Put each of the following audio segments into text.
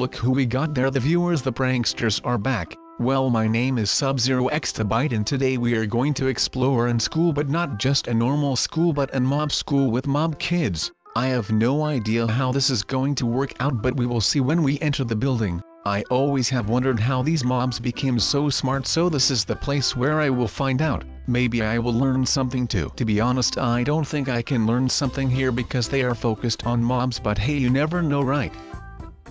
look who we got there, the viewers, the pranksters are back. Well, my name is Sub-Zero Exabyte and today we are going to explore in school, but not just a normal school but a mob school with mob kids. I have no idea how this is going to work out, but we will see when we enter the building. I always have wondered how these mobs became so smart, so this is the place where I will find out. Maybe I will learn something too. To be honest, I don't think I can learn something here because they are focused on mobs, but hey, you never know, right?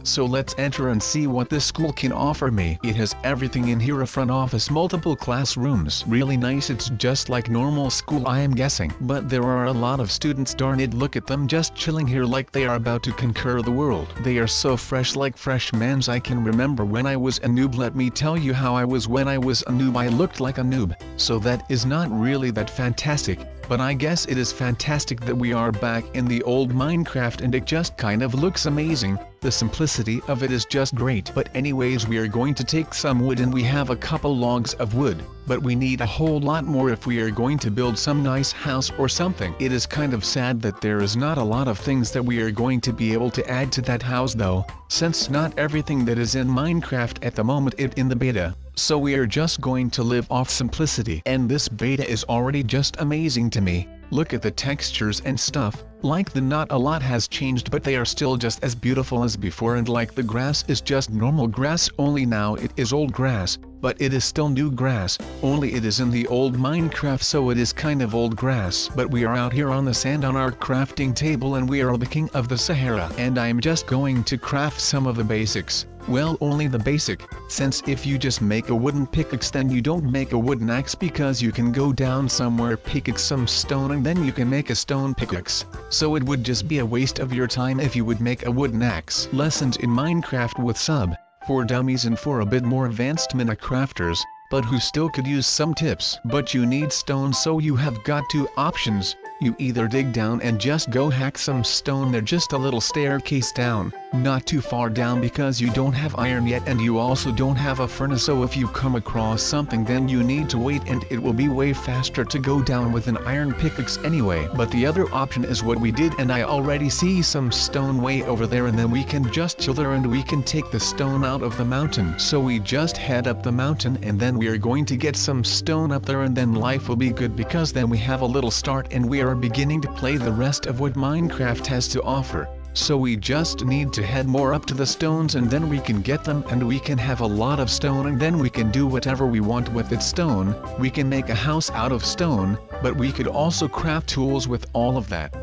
So let's enter and see what this school can offer me. It has everything in here: a front office, multiple classrooms. Really nice. It's just like normal school, I am guessing. But there are a lot of students, darn it, look at them just chilling here like they are about to conquer the world. They are so fresh, like freshmans. I can remember when I was a noob. Let me tell you how I was when I was a noob. I looked like a noob. So that is not really that fantastic. But I guess it is fantastic that we are back in the old Minecraft and it just kind of looks amazing. The simplicity of it is just great. But anyways, we are going to take some wood and we have a couple logs of wood. But we need a whole lot more if we are going to build some nice house or something. It is kind of sad that there is not a lot of things that we are going to be able to add to that house though, since not everything that is in Minecraft at the moment is in the beta. So we are just going to live off simplicity. And this beta is already just amazing to me. Look at the textures and stuff. Like the not a lot has changed, but they are still just as beautiful as before. And like the grass is just normal grass, only now it is old grass. But it is still new grass, only it is in the old Minecraft, so it is kind of old grass. But we are out here on the sand on our crafting table and we are the king of the Sahara. And I am just going to craft some of the basics. Well, only the basic, since if you just make a wooden pickaxe then you don't make a wooden axe, because you can go down somewhere, pick some stone and then you can make a stone pickaxe. So it would just be a waste of your time if you would make a wooden axe. Lessons in Minecraft with Sub, for dummies and for a bit more advanced Minecrafters, but who still could use some tips. But you need stone, so you have got two options. You either dig down and just go hack some stone there, just a little staircase down, not too far down because you don't have iron yet and you also don't have a furnace, so if you come across something then you need to wait and it will be way faster to go down with an iron pickaxe anyway. But the other option is what we did, and I already see some stone way over there, and then we can just chill there and we can take the stone out of the mountain. So we just head up the mountain and then we are going to get some stone up there, and then life will be good because then we have a little start and we are beginning to play the rest of what Minecraft has to offer. So we just need to head more up to the stones and then we can get them and we can have a lot of stone and then we can do whatever we want with that stone. We can make a house out of stone, but we could also craft tools with all of that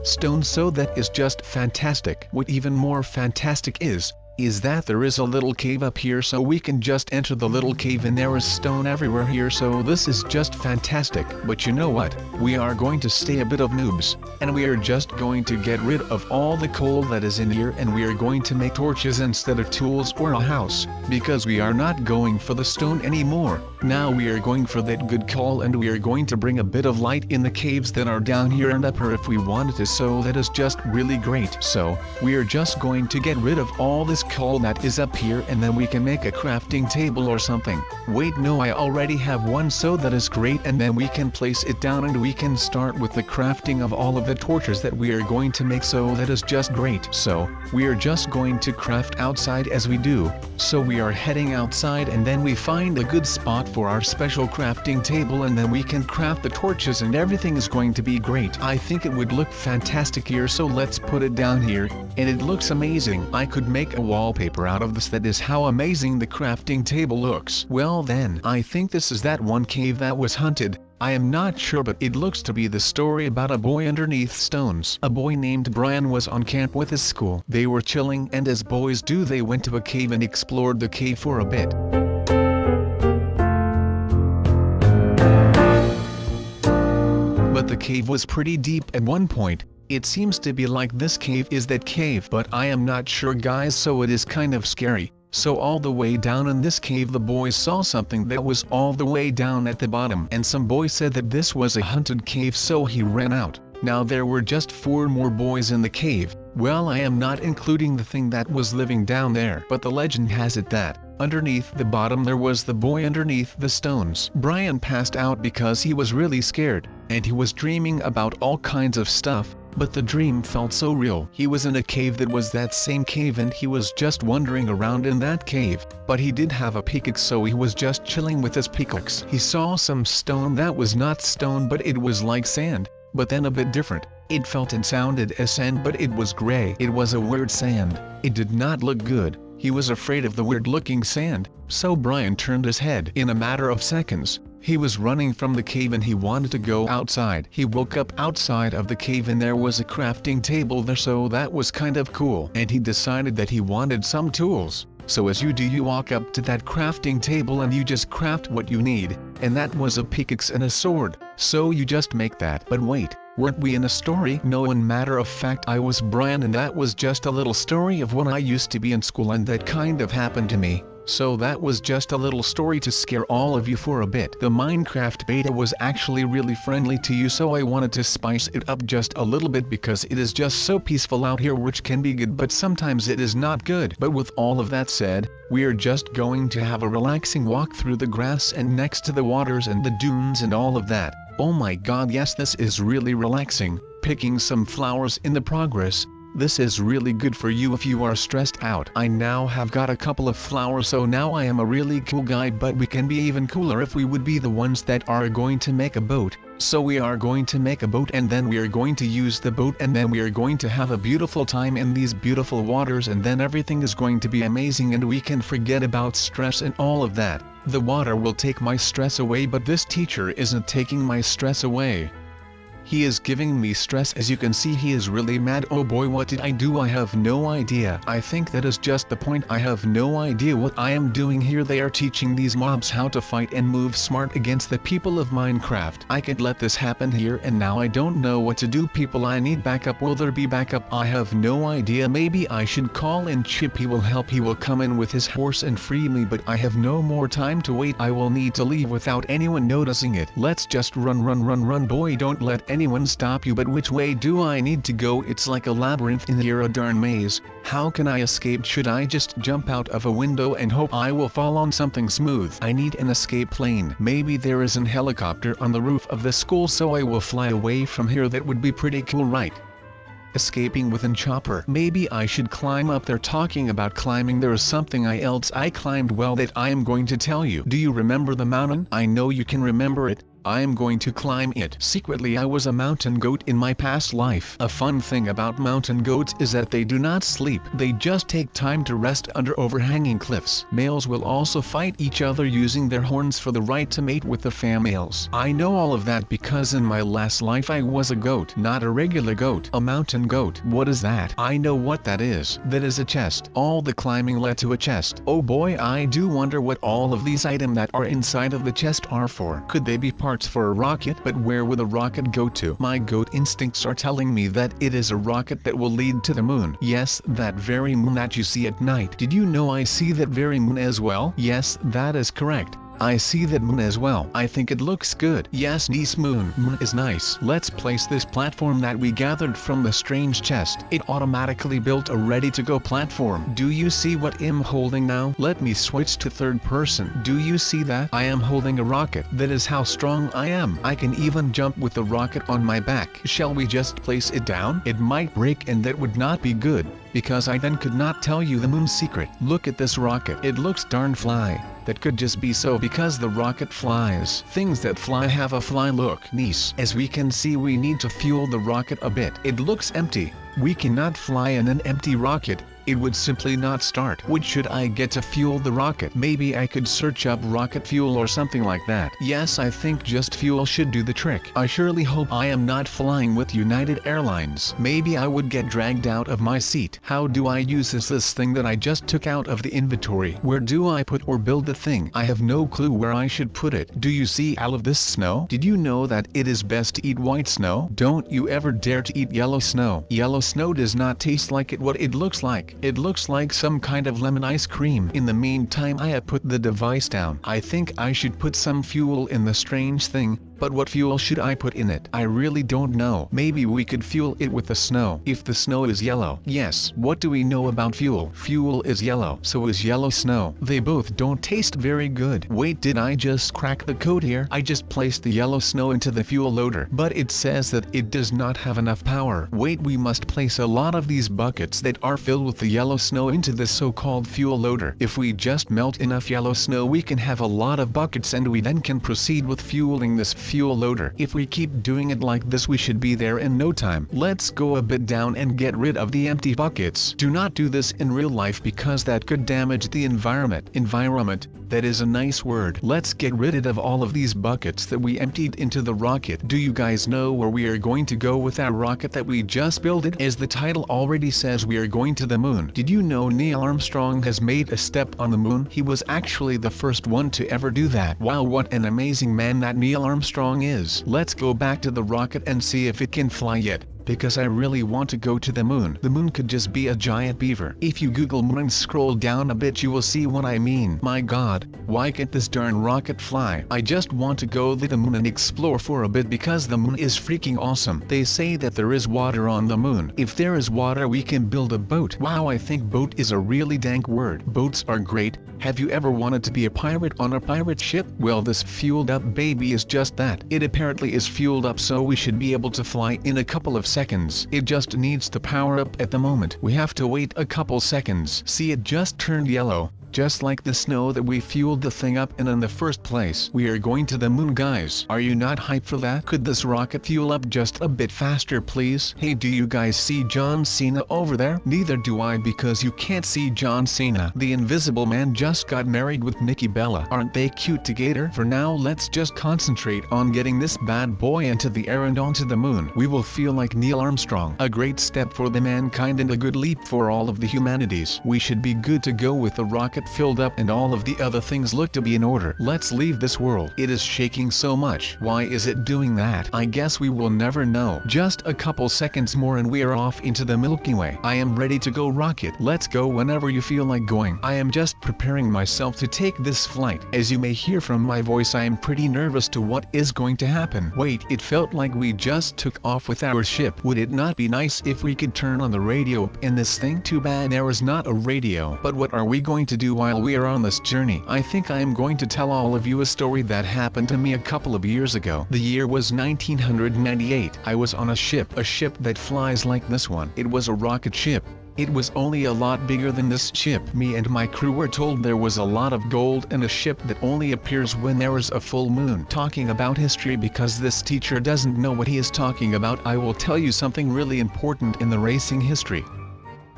stone, so that is just fantastic. What even more fantastic is that there is a little cave up here, so we can just enter the little cave and there is stone everywhere here, so this is just fantastic. But you know what, we are going to stay a bit of noobs, and we are just going to get rid of all the coal that is in here and we are going to make torches instead of tools or a house, because we are not going for the stone anymore. Now we are going for that good coal, and we are going to bring a bit of light in the caves that are down here and up here if we wanted to, so that is just really great. So we are just going to get rid of all this coal that is up here and then we can make a crafting table or something. Wait, no, I already have one, so that is great, and then we can place it down and we can start with the crafting of all of the torches that we are going to make, so that is just great. So we are just going to craft outside as we do. So we are heading outside and then we find a good spot for our special crafting table and then we can craft the torches and everything is going to be great. I think it would look fantastic here, so let's put it down here, and it looks amazing. I could make a wallpaper out of this. That is how amazing the crafting table looks. Well then, I think this is that one cave that was hunted. I am not sure, but it looks to be the story about a boy underneath stones. A boy named Brian was on camp with his school. They were chilling, and as boys do, they went to a cave and explored the cave for a bit. But the cave was pretty deep at one point. It seems to be like this cave is that cave, but I am not sure, guys, so it is kind of scary. So all the way down in this cave the boys saw something that was all the way down at the bottom, and some boy said that this was a haunted cave, so he ran out. Now there were just 4 more boys in the cave. Well, I am not including the thing that was living down there, but the legend has it that underneath the bottom there was the boy underneath the stones. Brian passed out because he was really scared, and he was dreaming about all kinds of stuff. but the dream felt so real. He was in a cave that was that same cave and he was just wandering around in that cave, but he did have a pickaxe, so he was just chilling with his pickaxe. He saw some stone that was not stone, but it was like sand, but then a bit different. It felt and sounded as sand, but it was gray. It was a weird sand. It did not look good. He was afraid of the weird-looking sand, so Brian turned his head. In a matter of seconds, he was running from the cave and he wanted to go outside. He woke up outside of the cave and there was a crafting table there, so that was kind of cool. And he decided that he wanted some tools. So as you do, you walk up to that crafting table and you just craft what you need, and that was a pickaxe and a sword, so you just make that. But wait, weren't we in a story? No, in matter of fact I was Brian and that was just a little story of when I used to be in school and that kind of happened to me. So that was just a little story to scare all of you for a bit. The Minecraft beta was actually really friendly to you, so I wanted to spice it up just a little bit because it is just so peaceful out here, which can be good but sometimes it is not good. But with all of that said, we are just going to have a relaxing walk through the grass and next to the waters and the dunes and all of that. Oh my god, yes, this is really relaxing. Picking some flowers in the progress. This is really good for you if you are stressed out. I now have got a couple of flowers, so now I am a really cool guy, but we can be even cooler if we would be the ones that are going to make a boat. So we are going to make a boat and then we are going to use the boat and then we are going to have a beautiful time in these beautiful waters, and then everything is going to be amazing and we can forget about stress and all of that. The water will take my stress away, but this teacher isn't taking my stress away. He is giving me stress. As you can see, he is really mad. Oh boy, what did I do? I have no idea. I think that is just the point. I have no idea what I am doing here. They are teaching these mobs how to fight and move smart against the people of Minecraft. I can't let this happen here and now. I don't know what to do. People, I need backup. Will there be backup? I have no idea. Maybe I should call in Chip. He will help. He will come in with his horse and free me, but I have no more time to wait. I will need to leave without anyone noticing it. Let's just run. Boy, don't let anyone stop you. But which way do I need to go? It's like a labyrinth in here, a darn maze. How can I escape? Should I just jump out of a window and hope I will fall on something smooth? I need an escape plane. Maybe there is an helicopter on the roof of the school, so I will fly away from here. That would be pretty cool, right? Escaping with an chopper. Maybe I should climb up there. Talking about climbing, there is something else I climbed, well, that I am going to tell you. Do you remember the mountain? I know you can remember it. I am going to climb it. Secretly, I was a mountain goat in my past life. A fun thing about mountain goats is that they do not sleep. They just take time to rest under overhanging cliffs. Males will also fight each other using their horns for the right to mate with the females. I know all of that because in my last life I was a goat. Not a regular goat. A mountain goat. What is that? I know what that is. That is a chest. All the climbing led to a chest. Oh boy, I do wonder what all of these items that are inside of the chest are for. Could they be parts for a rocket? But where would a rocket go to? My goat instincts are telling me that it is a rocket that will lead to the moon. Yes, that very moon that you see at night. Did you know I see that very moon as well? Yes, that is correct. I see that moon as well. I think it looks good. Yes, this moon is nice. Let's place this platform that we gathered from the strange chest. It automatically built a ready-to-go platform. Do you see what I'm holding now? Let me switch to third person. Do you see that? I am holding a rocket. That is how strong I am. I can even jump with the rocket on my back. Shall we just place it down? It might break and that would not be good, because I then could not tell you the moon's secret. Look at this rocket. It looks darn fly. That could just be so because the rocket flies. Things that fly have a fly look. Nice. As we can see, we need to fuel the rocket a bit. It looks empty. We cannot fly in an empty rocket. It would simply not start. What should I get to fuel the rocket? Maybe I could search up rocket fuel or something like that. Yes, I think just fuel should do the trick. I surely hope I am not flying with United Airlines. Maybe I would get dragged out of my seat. How do I use this thing that I just took out of the inventory? Where do I put or build the thing? I have no clue where I should put it. Do you see all of this snow? Did you know that it is best to eat white snow? Don't you ever dare to eat yellow snow. Yellow snow does not taste like what it looks like. It looks like some kind of lemon ice cream. In the meantime, I have put the device down. I think I should put some fuel in the strange thing. But what fuel should I put in it? I really don't know. Maybe we could fuel it with the snow. If the snow is yellow. Yes. What do we know about fuel? Fuel is yellow. So is yellow snow. They both don't taste very good. Wait, did I just crack the code here? I just placed the yellow snow into the fuel loader. But it says that it does not have enough power. Wait, we must place a lot of these buckets that are filled with the yellow snow into this so-called fuel loader. If we just melt enough yellow snow, we can have a lot of buckets and we then can proceed with fueling this fuel loader. If we keep doing it like this, we should be there in no time. Let's go a bit down and get rid of the empty buckets. Do not do this in real life because that could damage the environment. Environment, that is a nice word. Let's get rid of all of these buckets that we emptied into the rocket. Do you guys know where we are going to go with our rocket that we just built it? As the title already says, we are going to the moon. Did you know Neil Armstrong has made a step on the moon? He was actually the first one to ever do that. Wow, what an amazing man that Neil Armstrong is. Let's go back to the rocket and see if it can fly yet. Because I really want to go to the moon. The moon could just be a giant beaver. If you Google moon and scroll down a bit, you will see what I mean. My god, why can't this darn rocket fly? I just want to go to the moon and explore for a bit because the moon is freaking awesome. They say that there is water on the moon. If there is water, we can build a boat. Wow, I think boat is a really dank word. Boats are great. Have you ever wanted to be a pirate on a pirate ship? Well, this fueled up baby is just that. It apparently is fueled up, so we should be able to fly in a couple of seconds. It just needs to power up at the moment. We have to wait a couple seconds. See, it just turned yellow. Just like the snow that we fueled the thing up in the first place. We are going to the moon, guys. Are you not hyped for that? Could this rocket fuel up just a bit faster, please? Hey, do you guys see John Cena over there? Neither do I, because you can't see John Cena. The Invisible Man just got married with Nikki Bella. Aren't they cute together? For now, let's just concentrate on getting this bad boy into the air and onto the moon. We will feel like Neil Armstrong. A great step for the mankind and a good leap for all of the humanities. We should be good to go with the rocket filled up and all of the other things look to be in order. Let's leave this world. It is shaking so much. Why is it doing that? I guess we will never know. Just a couple seconds more and we are off into the Milky Way. I am ready to go, rocket. Let's go whenever you feel like going. I am just preparing myself to take this flight. As you may hear from my voice, I am pretty nervous to what is going to happen. Wait, it felt like we just took off with our ship. Would it not be nice if we could turn on the radio up in this thing? Too bad there is not a radio. But what are we going to do while we are on this journey? I think I am going to tell all of you a story that happened to me a couple of years ago. The year was 1998. I was on a ship that flies like this one. It was a rocket ship. It was only a lot bigger than this ship. Me and my crew were told there was a lot of gold in a ship that only appears when there is a full moon. Talking about history, because this teacher doesn't know what he is talking about, I will tell you something really important in the racing history.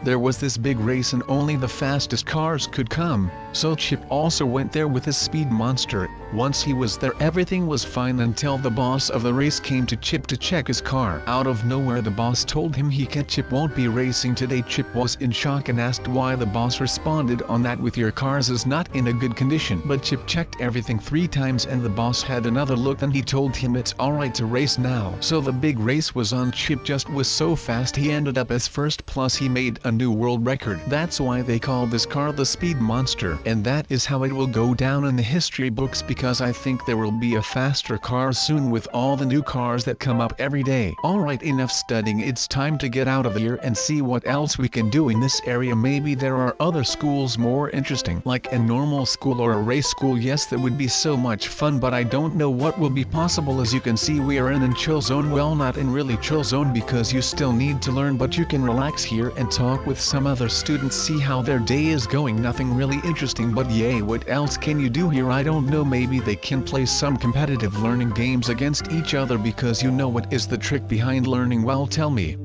There was this big race and only the fastest cars could come, so Chip also went there with his speed monster. Once he was there, everything was fine until the boss of the race came to Chip to check his car. Out of nowhere, the boss told him Chip won't be racing today. Chip was in shock and asked why. The boss responded on that with, your cars is not in a good condition. But Chip checked everything 3 times and the boss had another look, then he told him it's alright to race now. So the big race was on. Chip just was so fast he ended up as first, plus he made a new world record. That's why they call this car the Speed Monster. And that is how it will go down in the history books, because I think there will be a faster car soon with all the new cars that come up every day. Alright, enough studying, it's time to get out of here and see what else we can do in this area. Maybe there are other schools more interesting, like a normal school or a race school. Yes, that would be so much fun, but I don't know what will be possible. As you can see, we are in a chill zone. Well, not in really chill zone because you still need to learn, but you can relax here and talk with some other students, see how their day is going. Nothing really interesting, but yay, what else can you do here? I don't know, maybe they can play some competitive learning games against each other, because you know what is the trick behind learning? Well, tell me.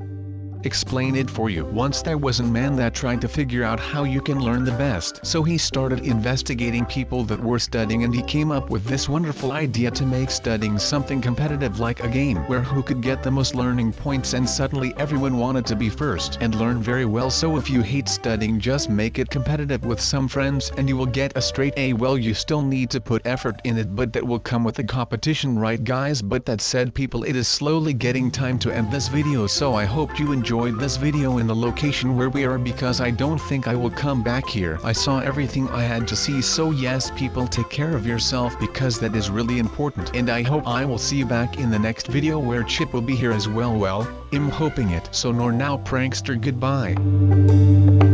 Explain it for you. Once there was a man that tried to figure out how you can learn the best. So he started investigating people that were studying, and he came up with this wonderful idea to make studying something competitive, like a game where who could get the most learning points, and suddenly everyone wanted to be first and learn very well. So if you hate studying, just make it competitive with some friends and you will get a straight A. Well, you still need to put effort in it, but that will come with the competition, right guys? But that said, people, it is slowly getting time to end this video, so I hope you enjoyed enjoyed this video in the location where we are, because I don't think I will come back here. I saw everything I had to see. So yes, people, take care of yourself, because that is really important. And I hope I will see you back in the next video where Chip will be here as well. Well, I'm hoping it. So nor now, prankster, goodbye.